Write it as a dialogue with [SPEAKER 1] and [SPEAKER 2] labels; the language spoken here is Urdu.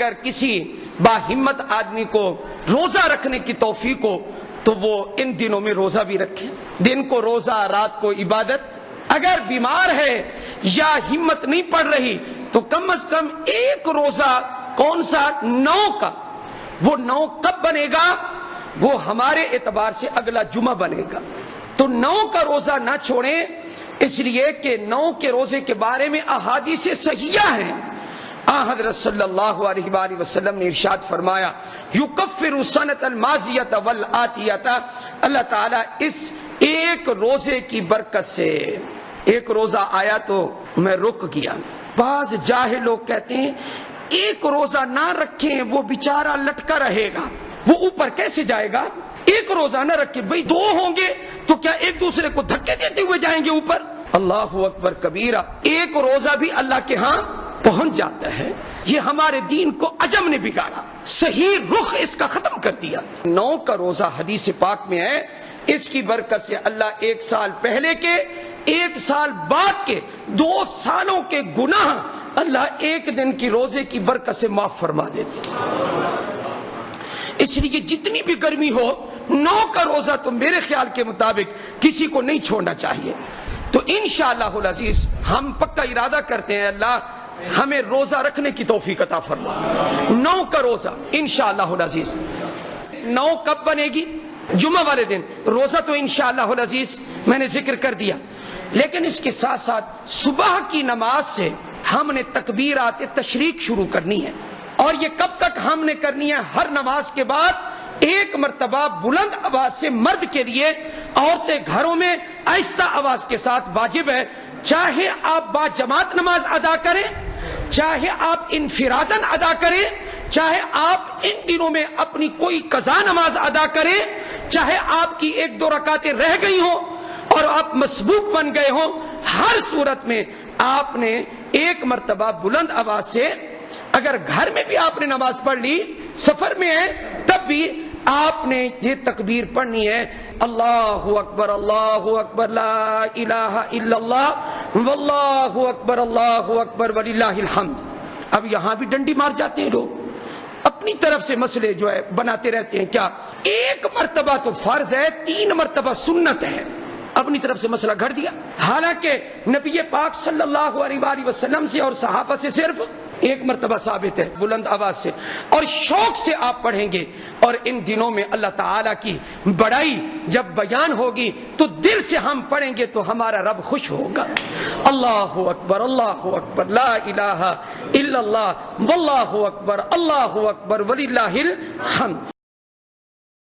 [SPEAKER 1] اگر کسی باہمت آدمی کو روزہ رکھنے کی توفیق ہو تو وہ ان دنوں میں روزہ بھی رکھے، دن کو روزہ، رات کو عبادت۔ اگر بیمار ہے یا ہمت نہیں پڑ رہی تو کم از کم ایک روزہ، کون سا؟ 9 کا۔ وہ 9 کب بنے گا؟ وہ ہمارے اعتبار سے اگلا جمعہ بنے گا۔ تو 9 کا روزہ نہ چھوڑیں، اس لیے کہ 9 کے روزے کے بارے میں احادیث صحیحہ ہیں۔ حضرت صلی اللہ علیہ وآلہ وسلم نے ارشاد فرمایا، یکفر السنۃ الماضیۃ والآتیۃ، اللہ تعالیٰ اس ایک روزے کی برکت سے، ایک روزہ آیا تو میں رک گیا۔ بعض جاہل لوگ کہتے ہیں ایک روزہ نہ رکھیں وہ بیچارہ لٹکا رہے گا، وہ اوپر کیسے جائے گا؟ ایک روزہ نہ رکھے، بھئی 2 ہوں گے تو کیا ایک دوسرے کو دھکے دیتے ہوئے جائیں گے اوپر؟ اللہ اکبر کبیرہ، ایک روزہ بھی اللہ کے ہاں پہنچ جاتا ہے۔ یہ ہمارے دین کو عجم نے بگاڑا، صحیح رخ اس کا ختم کر دیا۔ 9 کا روزہ حدیث پاک میں ہے، اس کی برکت سے اللہ 1 سال پہلے کے، 1 سال بعد کے، 2 سالوں کے گناہ اللہ 1 دن کی روزے کی برکت سے معاف فرما دیتے۔ اس لیے جتنی بھی گرمی ہو، 9 کا روزہ تو میرے خیال کے مطابق کسی کو نہیں چھوڑنا چاہیے۔ تو انشاءاللہ العزیز ہم پکا ارادہ کرتے ہیں اللہ ہمیں روزہ رکھنے کی توفیق عطا فرما۔ 9 کا روزہ انشاءاللہ العزیز۔ 9 کب بنے گی؟ جمعہ والے دن۔ روزہ تو انشاءاللہ العزیز میں نے ذکر کر دیا، لیکن اس کے ساتھ ساتھ صبح کی نماز سے ہم نے تکبیرات تشریق شروع کرنی ہے، اور یہ کب تک ہم نے کرنی ہے؟ ہر نماز کے بعد 1 مرتبہ بلند آواز سے، مرد کے لیے، عورتیں گھروں میں آہستہ آواز کے ساتھ واجب ہے، چاہے آپ با جماعت نماز ادا کریں، چاہے آپ انفراداً ادا کریں، چاہے آپ ان دنوں میں اپنی کوئی قضا نماز ادا کریں، چاہے آپ کی 1-2 رکعتیں رہ گئی ہوں اور آپ مسبوق بن گئے ہوں، ہر صورت میں آپ نے 1 مرتبہ بلند آواز سے، اگر گھر میں بھی آپ نے نماز پڑھ لی، سفر میں ہے تب بھی آپ نے یہ تکبیر پڑھنی ہے، اللہ اکبر لا الہ الا اللہ واللہ اکبر وللہ الحمد۔ اب یہاں بھی ڈنڈی مار جاتے ہیں لوگ، اپنی طرف سے مسئلے جو ہے بناتے رہتے ہیں۔ کیا 1 مرتبہ تو فرض ہے، 3 مرتبہ سنت ہے، اپنی طرف سے مسئلہ گھڑ دیا، حالانکہ نبی پاک صلی اللہ علیہ وآلہ وسلم سے اور صحابہ سے صرف 1 مرتبہ ثابت ہے بلند آواز سے، اور شوق سے آپ پڑھیں گے۔ اور ان دنوں میں اللہ تعالیٰ کی بڑائی جب بیان ہوگی تو دل سے ہم پڑھیں گے تو ہمارا رب خوش ہوگا۔ اللہ اکبر لا الہ الا اللہ واللہ اکبر وللہ الحمد۔